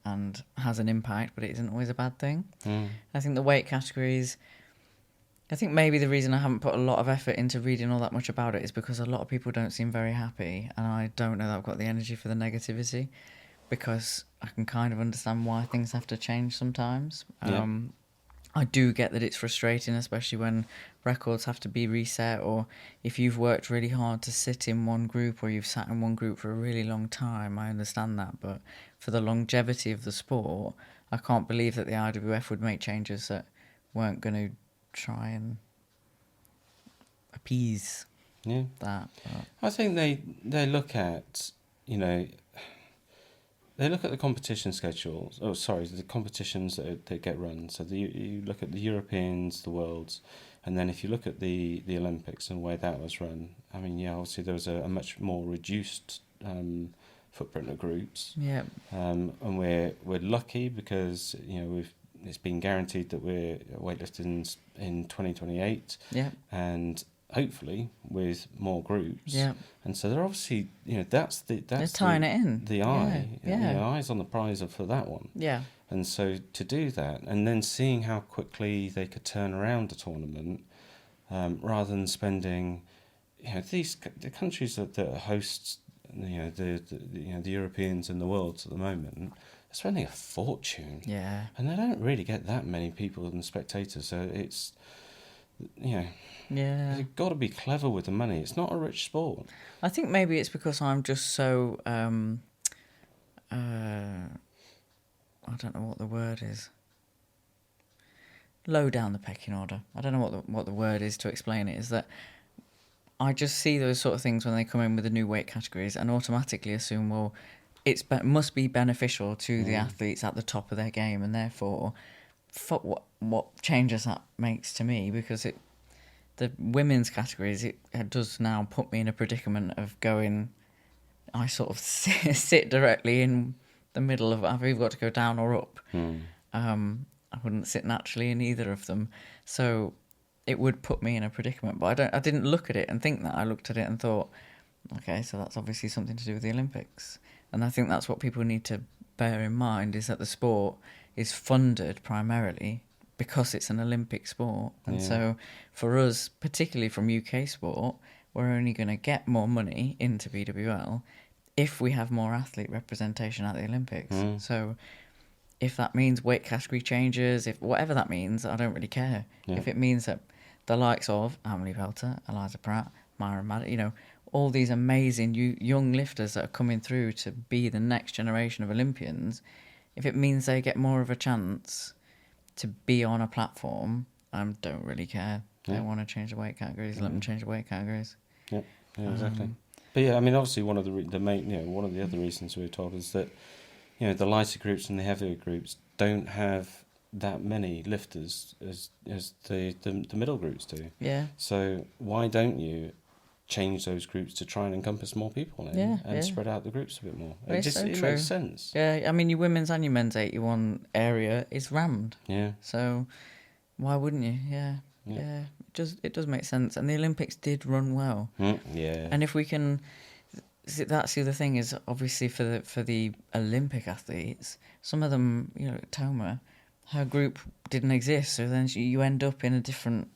and has an impact, but it isn't always a bad thing. I think the weight categories, I think maybe the reason I haven't put a lot of effort into reading all that much about it is because a lot of people don't seem very happy, and I don't know that I've got the energy for the negativity, because I can kind of understand why things have to change sometimes. I do get that it's frustrating, especially when records have to be reset, or if you've worked really hard to sit in one group, or you've sat in one group for a really long time. I understand that, but for the longevity of the sport, I can't believe that the IWF would make changes that weren't going to try and appease that. But I think they look at, they look at the competition schedules. Oh, sorry, the competitions that get run. So you look at the Europeans, the Worlds, and then if you look at the Olympics and where that was run, I mean, obviously there was a much more reduced footprint of groups. Yeah. And we're lucky because it's been guaranteed that we're weightlifting in 2028. Yeah. And hopefully with more groups. Yeah. And so they're obviously, that's they're tying it in. The eye. Yeah. The eye's on the prize for that one. Yeah. And so to do that, and then seeing how quickly they could turn around a tournament, rather than spending, the countries that host, the Europeans and the Worlds at the moment, are spending a fortune. Yeah. And they don't really get that many people and spectators, so it's, Yeah. you've got to be clever with the money. It's not a rich sport. I think maybe it's because I'm just so I don't know what the word is. Low down the pecking order. I don't know what the word is to explain it. Is that I just see those sort of things when they come in with the new weight categories and automatically assume, well, it must be beneficial to the athletes at the top of their game, and therefore, fuck what changes that makes to me, because the women's categories, it does now put me in a predicament of going, I sort of sit directly in the middle of, I've either got to go down or up. I wouldn't sit naturally in either of them. So it would put me in a predicament. But I didn't look at it and think that. I looked at it and thought, okay, so that's obviously something to do with the Olympics. And I think that's what people need to bear in mind, is that the sport is funded primarily because it's an Olympic sport. And so for us, particularly from UK sport, we're only going to get more money into BWL if we have more athlete representation at the Olympics. So if that means weight category changes, if whatever that means, I don't really care. If it means that the likes of Emily Pelter, Eliza Pratt, Myra Madden, all these amazing young lifters that are coming through to be the next generation of Olympians, if it means they get more of a chance to be on a platform, I don't really care. They want to change the weight categories, let them change the weight categories. Yeah, exactly. But I mean, obviously, one of the main, one of the other reasons we were told is that, the lighter groups and the heavier groups don't have that many lifters as the middle groups do. Yeah. So why don't you change those groups to try and encompass more people and spread out the groups a bit more? It makes sense. Yeah, I mean, your women's and your men's 81 area is rammed. Yeah. So why wouldn't you? Yeah. It does make sense. And the Olympics did run well. Yeah. And if we can, that's the other thing is obviously for the Olympic athletes, some of them, Toma, her group didn't exist, so then you end up in a different.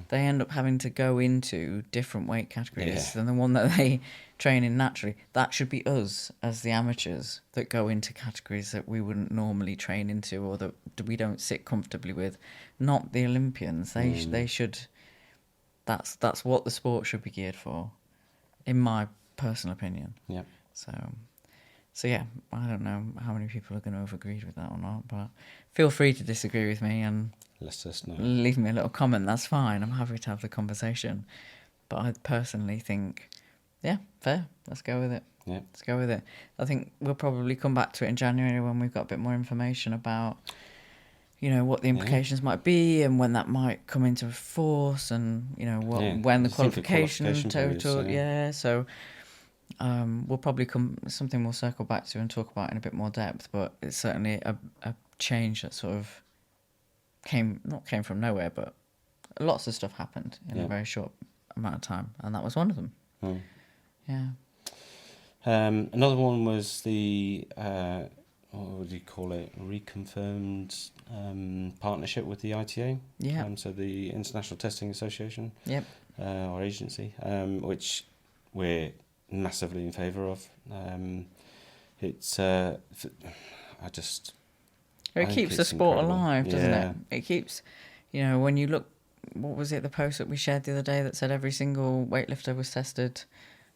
They end up having to go into different weight categories than the one that they train in naturally. That should be us as the amateurs that go into categories that we wouldn't normally train into or that we don't sit comfortably with. Not the Olympians. They should. That's what the sport should be geared for, in my personal opinion. Yeah. So yeah, I don't know how many people are going to have agreed with that or not, but feel free to disagree with me and let us know. Leave me a little comment. That's fine. I'm happy to have the conversation. But I personally think, yeah, fair. Let's go with it. Yeah. Let's go with it. I think we'll probably come back to it in January when we've got a bit more information about, what the implications might be and when that might come into force and, when the qualification total. So we'll probably something we'll circle back to and talk about in a bit more depth, but it's certainly a change that sort of came from nowhere, but lots of stuff happened in a very short amount of time, and that was one of them. Yeah. Another one was the what would you call it? Reconfirmed partnership with the ITA. Yeah. So the International Testing Association. Yep. Or agency, which we're massively in favour of. It's It keeps the sport incredible. alive, doesn't it? It keeps, when you look, what was it, the post that we shared the other day that said every single weightlifter was tested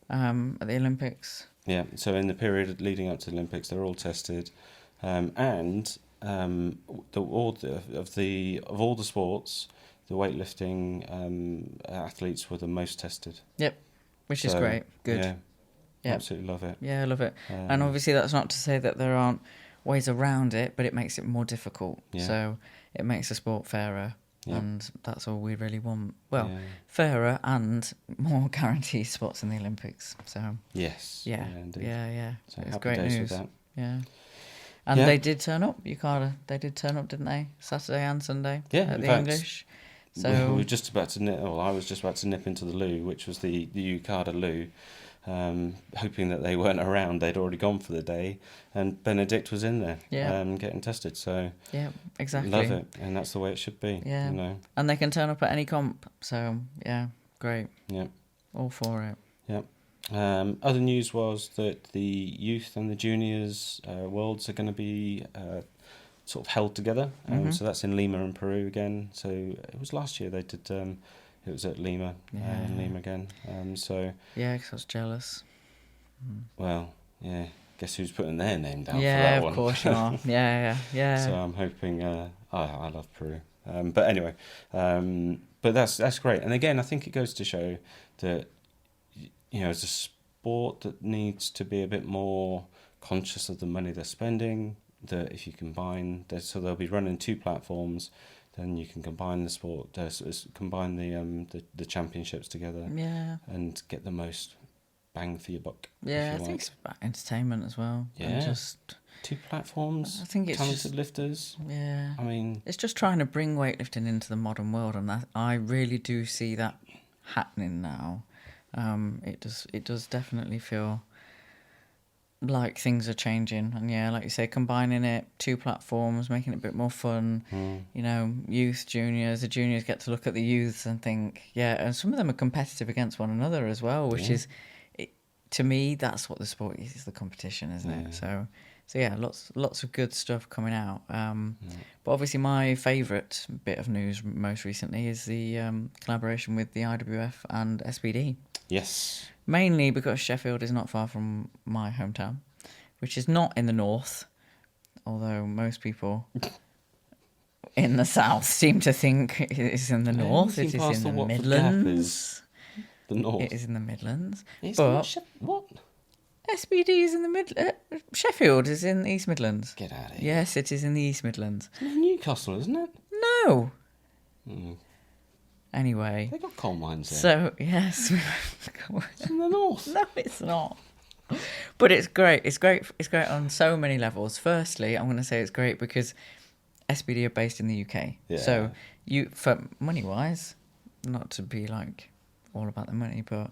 at the Olympics? Yeah, so in the period leading up to the Olympics, they're all tested. And of all the sports, the weightlifting athletes were the most tested. Yep, which is great. Good. Yeah, absolutely love it. Yeah, I love it. And obviously that's not to say that there aren't ways around it, but it makes it more difficult. Yeah. So it makes the sport fairer, and that's all we really want. Well, fairer and more guaranteed spots in the Olympics. So yes, yeah. So it's great news. With that. Yeah, and they did turn up. UCADA, they did turn up, didn't they? Saturday and Sunday. Yeah, at the English. So we were just about to nip. Well, I was just about to nip into the loo, which was the UCADA loo. Hoping that they weren't around. They'd already gone for the day, and Benedict was in there getting tested. So yeah, exactly, love it, and that's the way it should be. Yeah, and they can turn up at any comp. So yeah, great. Yeah, all for it. Yeah. Other news was that the youth and the juniors worlds are going to be sort of held together. So that's in Lima in Peru again. So it was last year they did. It was at Lima, in Lima again. So yeah, because I was jealous. Well, yeah. Guess who's putting their name down for that Yeah, one? of course you are. Yeah. So I'm hoping. I love Peru. But anyway, but that's great. And again, I think it goes to show that it's a sport that needs to be a bit more conscious of the money they're spending. That if you combine, so they'll be running 2 platforms. Then you can combine the sport, combine the championships together, and get the most bang for your buck. Yeah, I think it's about entertainment as well. Yeah, and just 2 platforms. I think it's talented lifters. Yeah, I mean, it's just trying to bring weightlifting into the modern world, and I really do see that happening now. It does definitely feel like things are changing, and like you say, combining it, 2 platforms, making it a bit more fun. Youth, juniors. The juniors get to look at the youths and think, and some of them are competitive against one another as well, which is, to me, that's what the sport is the competition, isn't it? So yeah, lots of good stuff coming out. But obviously, my favourite bit of news most recently is the collaboration with the IWF and SBD. Yes. Mainly because Sheffield is not far from my hometown, which is not in the north, although most people in the south seem to think it is in the north. It is in the Midlands. The north. It is in the Midlands. It's but what? SBD is in the Sheffield is in the East Midlands. Get out of here. Yes, it is in the East Midlands. It's Newcastle, isn't it? No. Mm. Anyway. They got coal mines there. So, yes. It's in the north. No, it's not. But it's great. It's great. It's great on so many levels. Firstly, I'm going to say it's great because SBD are based in the UK. Yeah. So, for money-wise, not to be like all about the money, but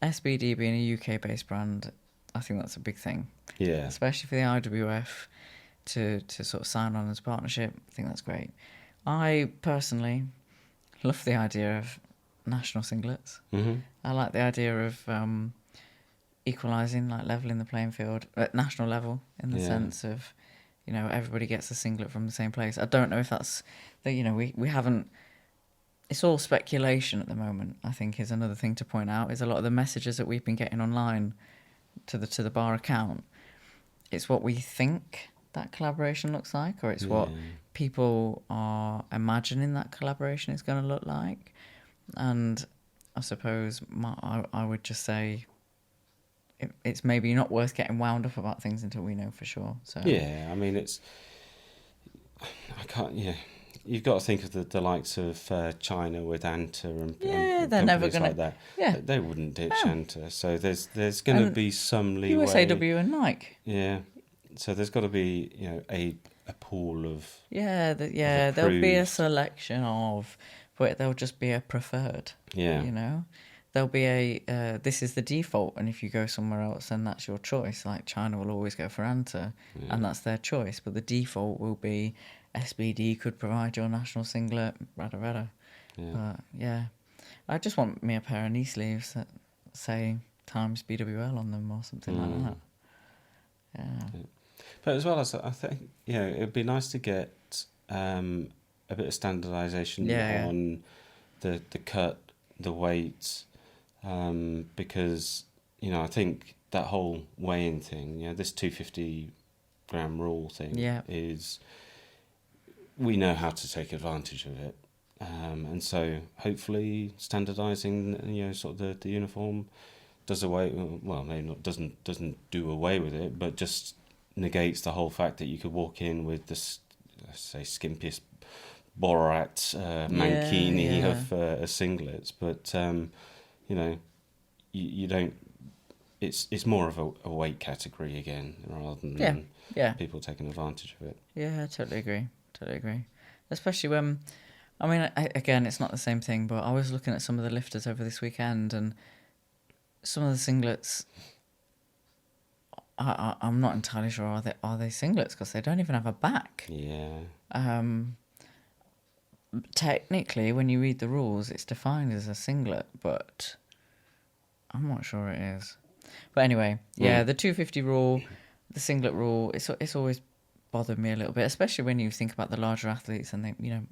SBD being a UK-based brand, I think that's a big thing. Yeah. Especially for the IWF to sort of sign on as a partnership. I think that's great. I personally love the idea of national singlets. Mm-hmm. I like the idea of equalising, like levelling the playing field at national level in the sense of, you know, everybody gets a singlet from the same place. I don't know if that's, you know, we haven't, it's all speculation at the moment, I think is another thing to point out, is a lot of the messages that we've been getting online to the bar account, it's what we think that collaboration looks like, or it's what people are imagining that collaboration is going to look like. And I suppose I would just say it's maybe not worth getting wound up about things until we know for sure. So yeah, I mean, you've got to think of the likes of China with Anta and they're never companies going like to. that. Yeah, they wouldn't ditch Anta. So there's going to be some leeway. USAW and Nike. Yeah, so there's got to be, you know, a pool of there'll be a selection of, but there'll just be a preferred. Yeah, you know. There'll be this is the default, and if you go somewhere else, then that's your choice. Like China will always go for Anta, and that's their choice. But the default will be SBD could provide your national singlet, rada. Yeah. But yeah, I just want me a pair of knee sleeves that say times BWL on them or something like that. Yeah. But as well as I think, you know, it'd be nice to get a bit of standardisation on the cut, the weights. Because, you know, I think that whole weigh-in thing, you know, this 250 gram rule thing is, we know how to take advantage of it. And so hopefully standardising, you know, sort of the uniform does away, well, maybe not, doesn't do away with it, but just negates the whole fact that you could walk in with this, let's say, skimpiest Borat mankini of singlets, but you know, you don't. It's more of a weight category again, rather than people taking advantage of it. Yeah, I totally agree. Especially when, I mean, again, it's not the same thing, but I was looking at some of the lifters over this weekend, and some of the singlets, I'm not entirely sure are they singlets, because they don't even have a back. Yeah. Technically, when you read the rules, it's defined as a singlet, but I'm not sure it is. But anyway, the 250 rule, the singlet rule, it's always bothered me a little bit, especially when you think about the larger athletes and they, you know,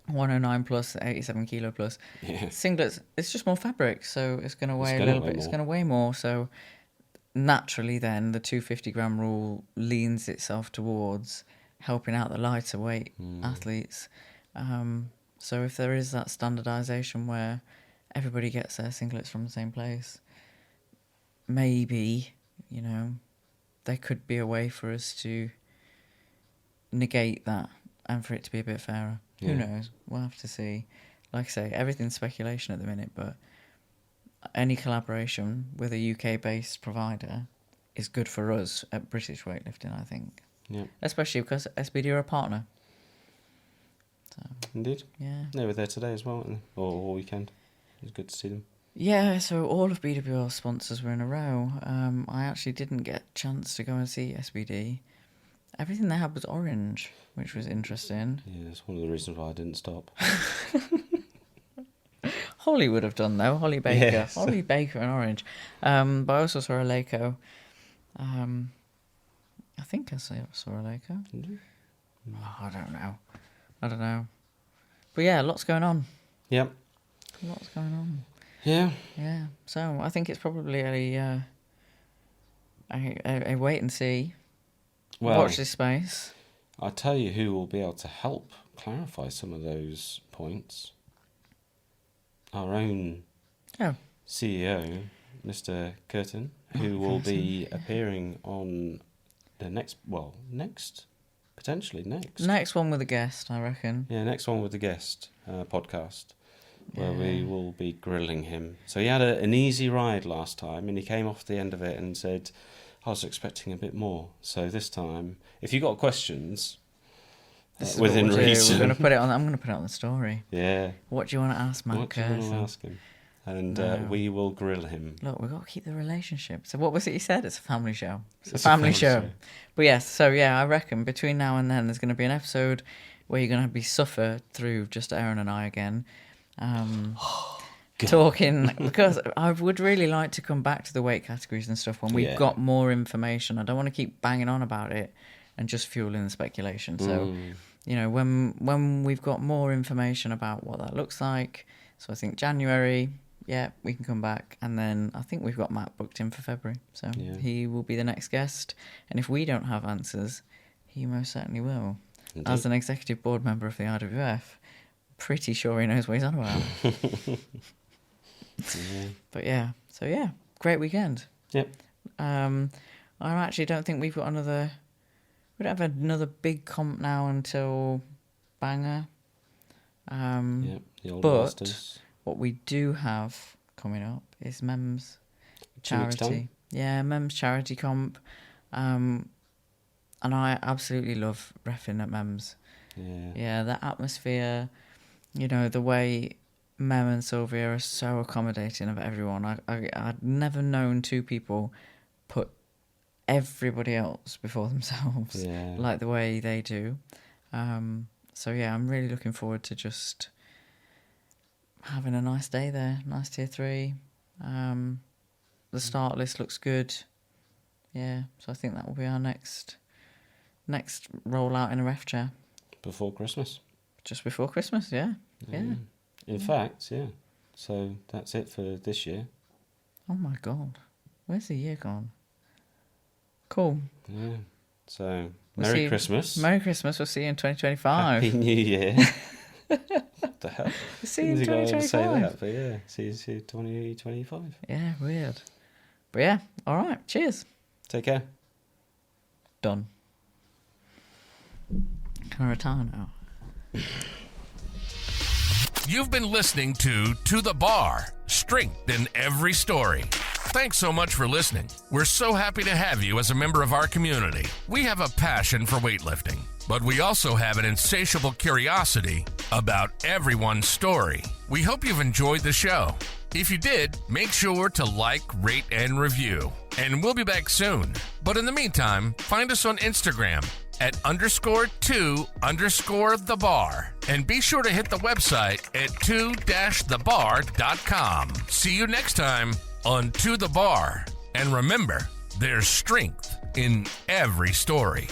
109 plus, 87 kilo plus. Yeah. Singlets, it's just more fabric, so it's going to weigh a little bit. It's going to weigh more, so naturally then the 250 gram rule leans itself towards helping out the lighter weight athletes. So if there is that standardisation where everybody gets their singlets from the same place, maybe, you know, there could be a way for us to negate that and for it to be a bit fairer. Yeah. Who knows? We'll have to see. Like I say, everything's speculation at the minute, but any collaboration with a UK-based provider is good for us at British weightlifting, I think. Yeah. Especially because SBD are a partner. So, indeed. Yeah. They were there today as well, or all weekend. It was good to see them. Yeah, so all of BWL sponsors were in a row. I actually didn't get a chance to go and see SBD. Everything they had was orange, which was interesting. Yeah, it's one of the reasons why I didn't stop. Holly would have done, though. Holly Baker. Yes. Holly Baker and orange. But I also saw a Leico. I think I saw a Leico. Oh, I don't know. But yeah, lots going on. Yep. Lots going on. Yeah. Yeah. So I think it's probably a wait and see. Well, watch this space. I'll tell you who will be able to help clarify some of those points. Our own CEO, Mr. Curtin, who will be appearing on the next one with a guest, I reckon. Yeah, next one with the guest podcast, where we will be grilling him. So he had an easy ride last time, and he came off the end of it and said, I was expecting a bit more. So this time, if you got questions, within reason, I'm going to put it on the story. Yeah. What do you want to ask Matt? What do you want to ask him? And we will grill him. Look, we've got to keep the relationship. So what was it you said? It's a family show. It's a family show. But yes, so yeah, I reckon between now and then there's going to be an episode where you're going to be suffer through just Aaron and I again. Talking, because I would really like to come back to the weight categories and stuff when we've got more information. I don't want to keep banging on about it and just fueling the speculation. So, you know, when we've got more information about what that looks like, so I think January, we can come back. And then I think we've got Matt booked in for February. So he will be the next guest. And if we don't have answers, he most certainly will. Indeed. As an executive board member of the IWF, pretty sure he knows what he's on about. But great weekend. Yep. I actually don't think we don't have another big comp now until Banger. The old but Masters. What we do have coming up is MEMS charity. Yeah, MEMS charity comp. And I absolutely love reffing at MEMS. Yeah, that atmosphere, you know, the way Mem and Sylvia are so accommodating of everyone. I'd never known two people put everybody else before themselves like the way they do. So yeah, I'm really looking forward to just having a nice day there. Nice tier 3. The start list looks good. Yeah, so I think that will be our next rollout in a ref chair. Before Christmas. Just before Christmas, yeah. In fact, So that's it for this year. Oh my God. Where's the year gone? Cool. Yeah. So, Merry Christmas. Merry Christmas. We'll see you in 2025. Happy New Year. What the hell? We'll see you in 2025. Say that, but yeah, see you 2025. Yeah, weird. But yeah, all right. Cheers. Take care. Done. Can I retire now? You've been listening to the Bar, strength in every story. Thanks so much for listening. We're so happy to have you as a member of our community. We have a passion for weightlifting, but we also have an insatiable curiosity about everyone's story. We hope you've enjoyed the show. If you did, make sure to like, rate, and review. And we'll be back soon. But in the meantime, find us on Instagram at _2_thebar. And be sure to hit the website at 2-thebar.com. See you next time on To The Bar. And remember, there's strength in every story.